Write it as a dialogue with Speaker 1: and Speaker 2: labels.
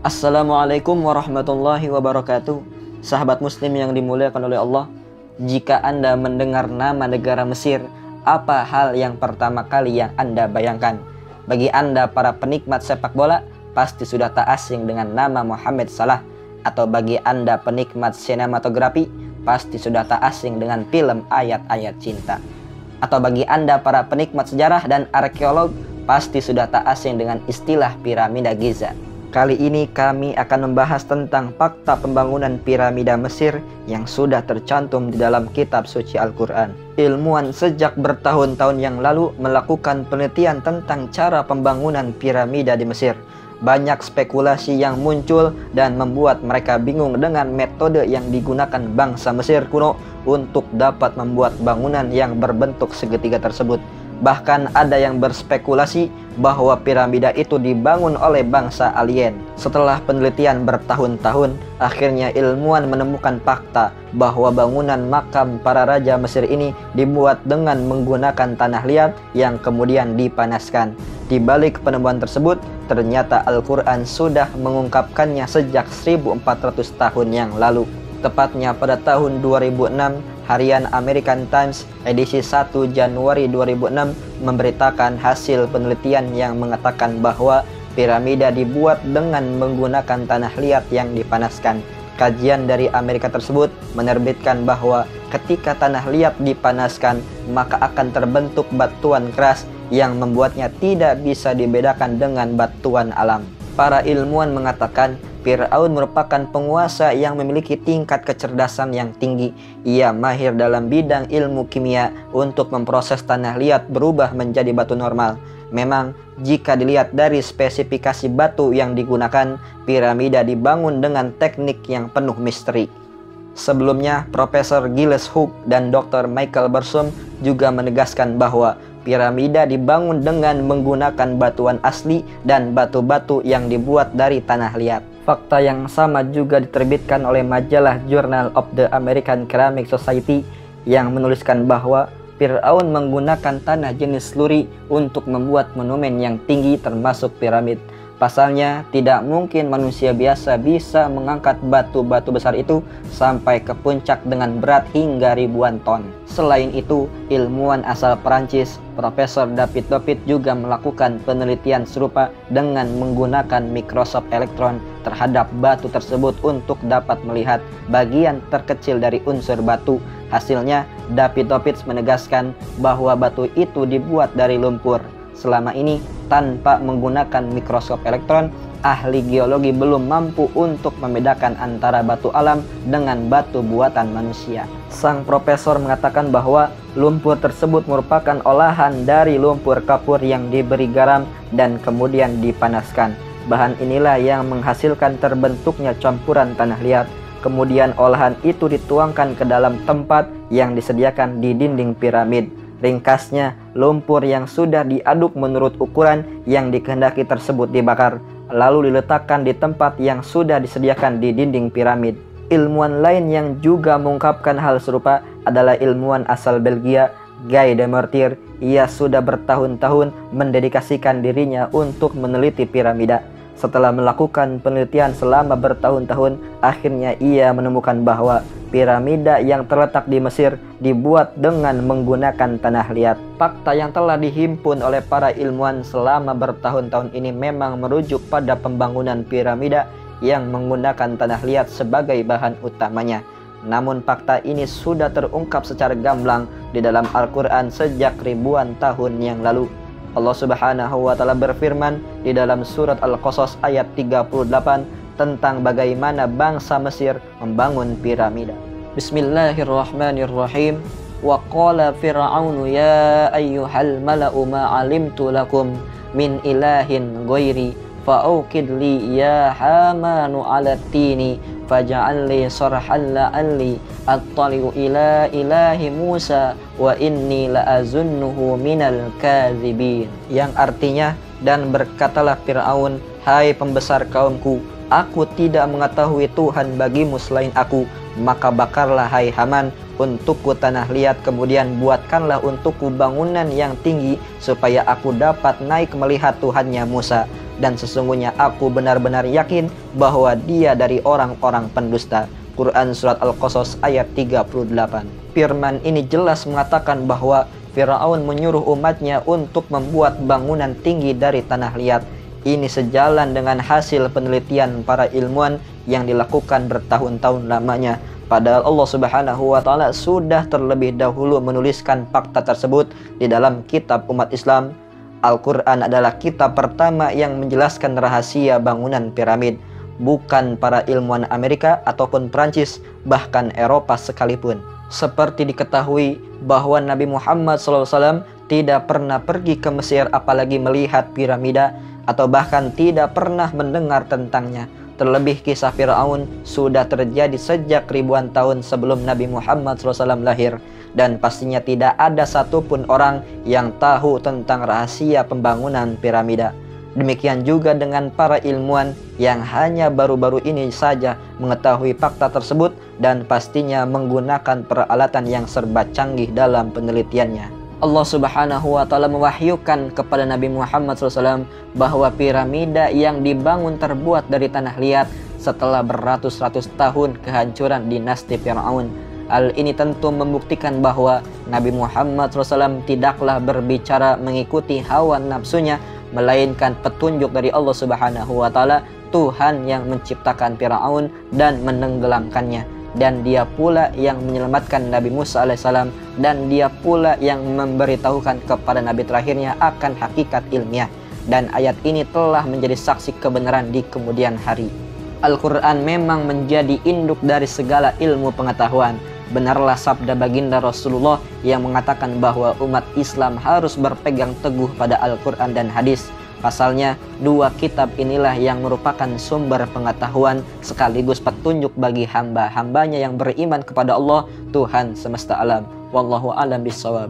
Speaker 1: Assalamualaikum warahmatullahi wabarakatuh. Sahabat muslim yang dimuliakan oleh Allah, jika Anda mendengar nama negara Mesir, apa hal yang pertama kali yang Anda bayangkan? Bagi Anda para penikmat sepak bola, pasti sudah tak asing dengan nama Mohamed Salah. Atau bagi Anda penikmat sinematografi, pasti sudah tak asing dengan film Ayat-Ayat Cinta. Atau bagi Anda para penikmat sejarah dan arkeolog, pasti sudah tak asing dengan istilah piramida Giza. Kali ini kami akan membahas tentang fakta pembangunan piramida Mesir yang sudah tercantum di dalam kitab suci Al-Quran. Ilmuwan sejak bertahun-tahun yang lalu melakukan penelitian tentang cara pembangunan piramida di Mesir. Banyak spekulasi yang muncul dan membuat mereka bingung dengan metode yang digunakan bangsa Mesir kuno untuk dapat membuat bangunan yang berbentuk segitiga tersebut. Bahkan ada yang berspekulasi bahwa piramida itu dibangun oleh bangsa alien. Setelah penelitian bertahun-tahun, akhirnya ilmuwan menemukan fakta bahwa bangunan makam para raja Mesir ini dibuat dengan menggunakan tanah liat yang kemudian dipanaskan. Di balik penemuan tersebut, ternyata Al-Quran sudah mengungkapkannya sejak 1400 tahun yang lalu. Tepatnya pada tahun 2006, harian American Times edisi 1 Januari 2006 memberitakan hasil penelitian yang mengatakan bahwa piramida dibuat dengan menggunakan tanah liat yang dipanaskan. Kajian dari Amerika tersebut menerbitkan bahwa ketika tanah liat dipanaskan, maka akan terbentuk batuan keras yang membuatnya tidak bisa dibedakan dengan batuan alam. Para ilmuwan mengatakan Fir'aun merupakan penguasa yang memiliki tingkat kecerdasan yang tinggi. Ia mahir dalam bidang ilmu kimia untuk memproses tanah liat berubah menjadi batu normal. Memang, jika dilihat dari spesifikasi batu yang digunakan, piramida dibangun dengan teknik yang penuh misteri. Sebelumnya, Profesor Gilles Hooke dan Dr. Michael Bersom juga menegaskan bahwa piramida dibangun dengan menggunakan batuan asli dan batu-batu yang dibuat dari tanah liat. Fakta yang sama juga diterbitkan oleh majalah Journal of the American Ceramic Society yang menuliskan bahwa Fir'aun menggunakan tanah jenis luri untuk membuat monumen yang tinggi termasuk piramid. Pasalnya, tidak mungkin manusia biasa bisa mengangkat batu-batu besar itu sampai ke puncak dengan berat hingga ribuan ton. Selain itu, ilmuwan asal Perancis, Profesor David Topit juga melakukan penelitian serupa dengan menggunakan mikroskop elektron terhadap batu tersebut untuk dapat melihat bagian terkecil dari unsur batu. Hasilnya, David Topit menegaskan bahwa batu itu dibuat dari lumpur. Selama ini, tanpa menggunakan mikroskop elektron, ahli geologi belum mampu untuk membedakan antara batu alam dengan batu buatan manusia. Sang profesor mengatakan bahwa lumpur tersebut merupakan olahan dari lumpur kapur yang diberi garam dan kemudian dipanaskan. Bahan inilah yang menghasilkan terbentuknya campuran tanah liat. Kemudian olahan itu dituangkan ke dalam tempat yang disediakan di dinding piramid. Ringkasnya, lumpur yang sudah diaduk menurut ukuran yang dikehendaki tersebut dibakar, lalu diletakkan di tempat yang sudah disediakan di dinding piramid. Ilmuwan lain yang juga mengungkapkan hal serupa adalah ilmuwan asal Belgia, Guy de Mortier. Ia sudah bertahun-tahun mendedikasikan dirinya untuk meneliti piramida. Setelah melakukan penelitian selama bertahun-tahun, akhirnya ia menemukan bahwa piramida yang terletak di Mesir dibuat dengan menggunakan tanah liat. Fakta yang telah dihimpun oleh para ilmuwan selama bertahun-tahun ini memang merujuk pada pembangunan piramida yang menggunakan tanah liat sebagai bahan utamanya. Namun fakta ini sudah terungkap secara gamblang di dalam Al-Quran sejak ribuan tahun yang lalu. Allah Subhanahu wa Ta'ala berfirman di dalam surat Al-Qasas ayat 38 tentang bagaimana bangsa Mesir membangun piramida. Bismillahirrahmanirrahim. Wa qala fir'aunu ya ayyuhal mala'u ma 'alimtu lakum min ilahin ghairi fa'uqid li ya hamanu 'ala tini faj'al li sarhan la'alli attali'u ila ilahi Musa wa inni la'azunnuhu minal kadzibin. Yang artinya, dan berkatalah Fir'aun, hai pembesar kaumku, aku tidak mengetahui Tuhan bagimu selain aku, maka bakarlah hai Haman untukku tanah liat, kemudian buatkanlah untukku bangunan yang tinggi supaya aku dapat naik melihat Tuhannya Musa. Dan sesungguhnya aku benar-benar yakin bahwa dia dari orang-orang pendusta. Quran Surat Al-Qasas ayat 38. Firman ini jelas mengatakan bahwa Fir'aun menyuruh umatnya untuk membuat bangunan tinggi dari tanah liat. Ini sejalan dengan hasil penelitian para ilmuwan yang dilakukan bertahun-tahun lamanya. Padahal Allah Subhanahu wa Ta'ala sudah terlebih dahulu menuliskan fakta tersebut di dalam kitab umat Islam. Al-Quran adalah kitab pertama yang menjelaskan rahasia bangunan piramid. Bukan para ilmuwan Amerika ataupun Prancis, bahkan Eropa sekalipun. Seperti diketahui bahwa Nabi Muhammad SAW tidak pernah pergi ke Mesir apalagi melihat piramida, atau bahkan tidak pernah mendengar tentangnya. Terlebih kisah Fir'aun sudah terjadi sejak ribuan tahun sebelum Nabi Muhammad SAW lahir. Dan pastinya tidak ada satupun orang yang tahu tentang rahasia pembangunan piramida. Demikian juga dengan para ilmuwan yang hanya baru-baru ini saja mengetahui fakta tersebut dan pastinya menggunakan peralatan yang serba canggih dalam penelitiannya. Allah Subhanahu wa Ta'ala mewahyukan kepada Nabi Muhammad SAW bahwa piramida yang dibangun terbuat dari tanah liat setelah beratus-ratus tahun kehancuran dinasti Fir'aun. Hal ini tentu membuktikan bahwa Nabi Muhammad SAW tidaklah berbicara mengikuti hawa nafsunya, melainkan petunjuk dari Allah Subhanahu wa Ta'ala, Tuhan yang menciptakan Fir'aun dan menenggelamkannya. Dan dia pula yang menyelamatkan Nabi Musa alaihissalam, dan dia pula yang memberitahukan kepada Nabi terakhirnya akan hakikat ilmiah. Dan ayat ini telah menjadi saksi kebenaran di kemudian hari. Al-Quran memang menjadi induk dari segala ilmu pengetahuan. Benarlah sabda baginda Rasulullah yang mengatakan bahwa umat Islam harus berpegang teguh pada Al-Quran dan hadis. Pasalnya, dua kitab inilah yang merupakan sumber pengetahuan sekaligus petunjuk bagi hamba-hambanya yang beriman kepada Allah, Tuhan semesta alam. Wallahu a'lam bishawab.